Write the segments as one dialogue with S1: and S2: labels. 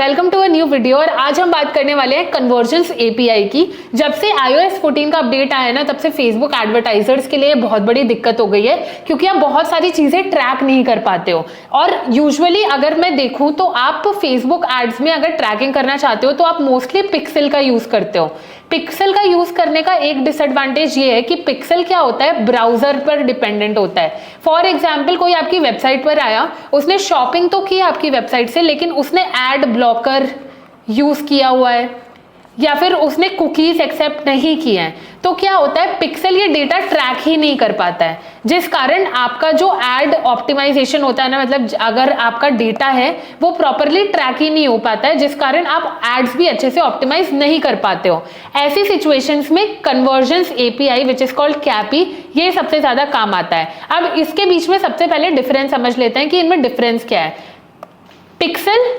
S1: Welcome to a new video. और आज हम बात करने वाले हैं कन्वर्जेंस एपीआई की। जब से iOS 14 का अपडेट आया है ना, तब से फेसबुक एडवर्टाइजर्स के लिए बहुत बड़ी दिक्कत हो गई है, क्योंकि आप बहुत सारी चीजें ट्रैक नहीं कर पाते हो। और यूजुअली अगर मैं देखूं तो आप फेसबुक एड्स में अगर ट्रैकिंग करना चाहते हो तो आप मोस्टली पिक्सेल का यूज करते हो। पिक्सेल का यूज करने का एक डिसएडवांटेज ये है कि पिक्सेल क्या होता है, ब्राउजर पर डिपेंडेंट होता है। फॉर एग्जाम्पल, कोई आपकी वेबसाइट पर आया, उसने शॉपिंग तो की आपकी वेबसाइट से, लेकिन उसने एड ब्लॉकर यूज किया हुआ है या फिर उसने कुकीज एक्सेप्ट नहीं किए हैं, तो क्या होता है, पिक्सेल ये डेटा ट्रैक ही नहीं कर पाता है, जिस कारण आपका जो एड ऑप्टिमाइजेशन होता है ना, मतलब अगर आपका डेटा है वो प्रॉपरली ट्रैक ही नहीं हो पाता है, जिस कारण आप एड्स भी अच्छे से ऑप्टिमाइज नहीं कर पाते हो। ऐसी सिचुएशंस में conversions API which is called CAPI, ये सबसे ज्यादा काम आता है। अब इसके बीच में सबसे पहले डिफरेंस समझ लेते हैं कि इनमें डिफरेंस क्या है। पिक्सेल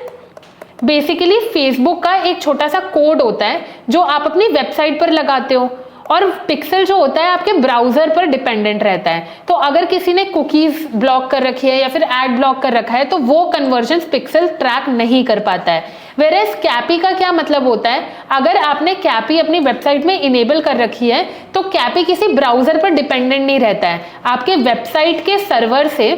S1: बेसिकली फेसबुक का एक छोटा सा कोड होता है जो आप अपनी वेबसाइट पर लगाते हो, और पिक्सेल जो होता है आपके ब्राउजर पर डिपेंडेंट रहता है। तो अगर किसी ने कुकीज ब्लॉक कर रखी है या फिर एड ब्लॉक कर रखा है तो वो कन्वर्जेंस पिक्सेल ट्रैक नहीं कर पाता है। वेयरएज कैपी का क्या मतलब होता है, अगर आपने कैपी अपनी वेबसाइट में इनेबल कर रखी है तो कैपी किसी ब्राउजर पर डिपेंडेंट नहीं रहता है, आपके वेबसाइट के सर्वर से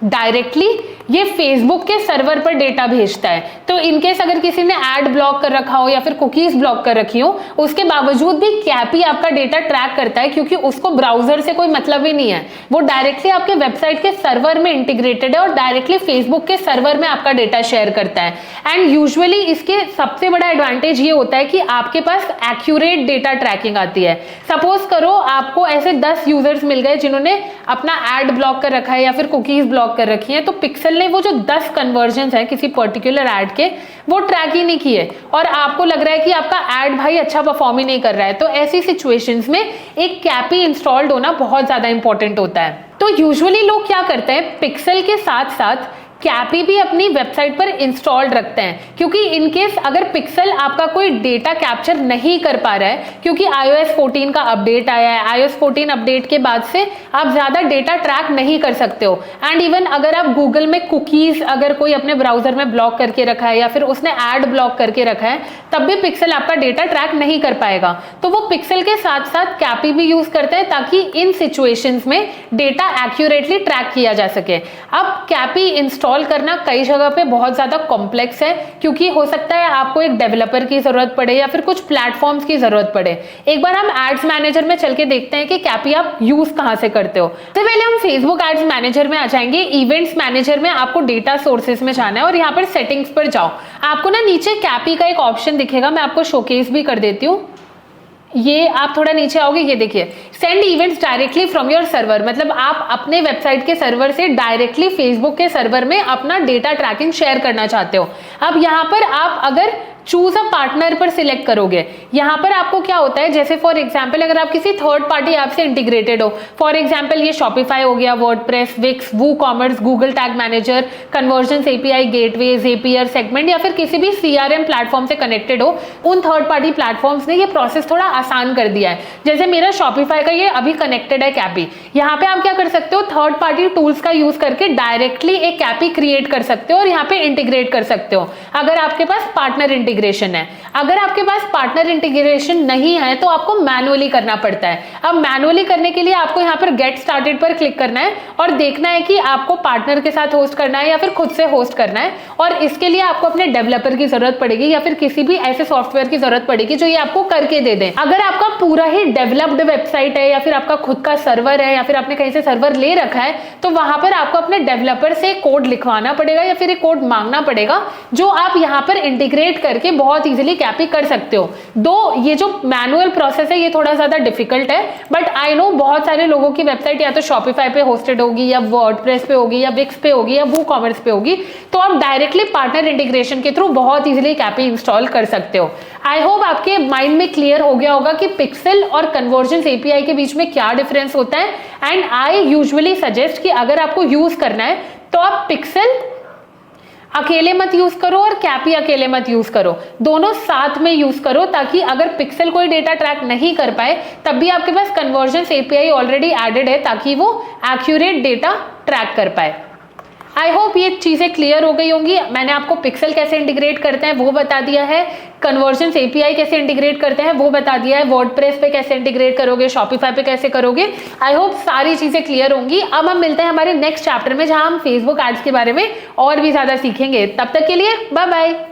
S1: डायरेक्टली ये फेसबुक के सर्वर पर डेटा भेजता है। तो इनकेस अगर किसी ने एड ब्लॉक कर रखा हो या फिर कुकीज ब्लॉक कर रखी हो, उसके बावजूद भी कैपी आपका डेटा ट्रैक करता है, क्योंकि उसको ब्राउजर से कोई मतलब ही नहीं है, वो डायरेक्टली आपके वेबसाइट के सर्वर में इंटीग्रेटेड है और डायरेक्टली फेसबुक के सर्वर में आपका डेटा शेयर करता है। एंड यूजुअली इसके सबसे बड़ा एडवांटेज ये होता है कि आपके पास एक्यूरेट डेटा ट्रैकिंग आती है। सपोज करो आपको ऐसे 10 यूजर्स मिल गए जिन्होंने अपना एड ब्लॉक कर रखा है या फिर कुकीज ब्लॉक कर रखी है, तो पिक्सेल ने वो जो 10 कन्वर्जन्स है किसी पर्टिकुलर ऐड के, वो ट्रैक ही नहीं किए, और आपको लग रहा है कि आपका ऐड भाई अच्छा परफॉर्म ही नहीं कर रहा है। तो ऐसी सिचुएशंस में एक कैपी इंस्टॉल्ड होना बहुत ज्यादा इंपॉर्टेंट होता है। तो यूजुअली लोग क्या करते हैं, पिक्सेल के साथ साथ कैपी भी अपनी वेबसाइट पर इंस्टॉल्ड रखते हैं, क्योंकि इनकेस अगर पिक्सेल आपका कोई डेटा कैप्चर नहीं कर पा रहा है, क्योंकि iOS 14 का अपडेट आया है, iOS 14 अपडेट के बाद से आप ज्यादा डेटा ट्रैक नहीं कर सकते हो। एंड इवन अगर आप गूगल में कुकीज अगर कोई अपने ब्राउजर में ब्लॉक करके रखा है या फिर उसने एड ब्लॉक करके रखा है, तब भी पिक्सेल आपका डेटा ट्रैक नहीं कर पाएगा। तो वो पिक्सेल के साथ साथ कैपी भी यूज करते हैं ताकि इन सिचुएशंस में डेटा एक्यूरेटली ट्रैक किया जा सके। अब कैपी इंस्टॉल करना कई जगह पे बहुत ज्यादा कॉम्प्लेक्स है, क्योंकि हो सकता है आपको एक डेवलपर की जरूरत पड़े या फिर कुछ प्लेटफॉर्म्स की जरूरत पड़े। एक बार हम एड्स मैनेजर में चल के देखते हैं कि कैपी आप यूज कहां से करते हो। तो पहले हम फेसबुक एड्स मैनेजर में आ जाएंगे। इवेंट्स मैनेजर में आपको डेटा सोर्सेज में जाना है और यहाँ पर सेटिंग्स पर जाओ। आपको ना नीचे कैपी का एक ऑप्शन दिखेगा, मैं आपको शोकेस भी कर देती हूँ। ये आप थोड़ा नीचे आओगे, ये देखिए, send events directly from your server, मतलब आप अपने वेबसाइट के सर्वर से डायरेक्टली फेसबुक के सर्वर में अपना डेटा ट्रैकिंग शेयर करना चाहते हो। अब यहाँ पर आप अगर चूज अ पार्टनर पर सिलेक्ट करोगे, यहाँ पर आपको क्या होता है, जैसे फॉर एग्जांपल अगर आप किसी थर्ड पार्टी ऐप से इंटीग्रेटेड हो, फॉर एग्जांपल ये शॉपिफाई हो गया, WordPress, Wix, WooCommerce, Google Tag Manager, conversions API, gateway, Zapier, Segment, या फिर किसी भी सीआरएम प्लेटफॉर्म से कनेक्टेड हो, उन थर्ड पार्टी प्लेटफॉर्म्स ने ये प्रोसेस थोड़ा आसान कर दिया है। जैसे मेरा शॉपिफाई का ये अभी कनेक्टेड है कैपी, यहाँ पे आप क्या कर सकते हो, थर्ड पार्टी टूल्स का यूज करके डायरेक्टली एक कैपी क्रिएट कर सकते हो और यहाँ पे इंटीग्रेट कर सकते हो अगर आपके पास पार्टनर इंटीग्रेशन है। अगर आपके पास पार्टनर इंटीग्रेशन नहीं है तो आपको मैनुअली करना पड़ता है। अब मैनुअली करने के लिए आपको यहाँ पर गेट स्टार्टेड पर क्लिक करना है और देखना है कि आपको पार्टनर के साथ होस्ट करना है या फिर खुद से होस्ट करना है, और इसके लिए आपको अपने डेवलपर की जरूरत पड़ेगी या फिर किसी भी ऐसे सॉफ्टवेयर की जरूरत पड़ेगी जो ये आपको करके दे दे। अगर आपका पूरा ही डेवलप्ड वेबसाइट है या फिर आपका खुद का सर्वर है या फिर आपने कहीं से सर्वर ले रखा है, तो वहां पर आपको अपने डेवलपर से कोड लिखवाना पड़ेगा या फिर एक कोड मांगना पड़ेगा, जो आप यहाँ पर इंटीग्रेट करके बहुत इजीली कैपी कर सकते हो। दो ये जो मैनुअल प्रोसेस है ये थोड़ा ज्यादा डिफिकल्ट है, बट आई नो बहुत सारे लोगों की वेबसाइट या तो शॉपिफाई पे होस्टेड होगी या वर्डप्रेस पे होगी या विक्स पे होगी या वूकॉमर्स पे होगी, तो आप डायरेक्टली पार्टनर इंटीग्रेशन के थ्रू बहुत इजीली कैपी इंस्टॉल कर सकते हो। आई होप आपके माइंड में क्लियर हो गया होगा कि पिक्सेल और कन्वर्जेंस एपीआई के बीच में क्या डिफरेंस होता है। एंड आई यूजुअली सजेस्ट कि अगर आपको यूज करना है तो आप पिक्सेल अकेले मत यूज करो और कैपी अकेले मत यूज करो, दोनों साथ में यूज करो, ताकि अगर पिक्सेल कोई डेटा ट्रैक नहीं कर पाए तब भी आपके पास कन्वर्जेंस एपीआई ऑलरेडी एडेड है ताकि वो एक्यूरेट डेटा ट्रैक कर पाए। आई होप ये चीज़ें क्लियर हो गई होंगी। मैंने आपको पिक्सल कैसे इंटीग्रेट करते हैं वो बता दिया है, कन्वर्जन्स एपीआई कैसे इंटीग्रेट करते हैं वो बता दिया है, वर्डप्रेस पे कैसे इंटीग्रेट करोगे, शॉपिफाई पे कैसे करोगे। आई होप सारी चीज़ें क्लियर होंगी। अब हम मिलते हैं हमारे नेक्स्ट चैप्टर में, जहां हम फेसबुक एड्स के बारे में और भी ज़्यादा सीखेंगे। तब तक के लिए बाय बाय।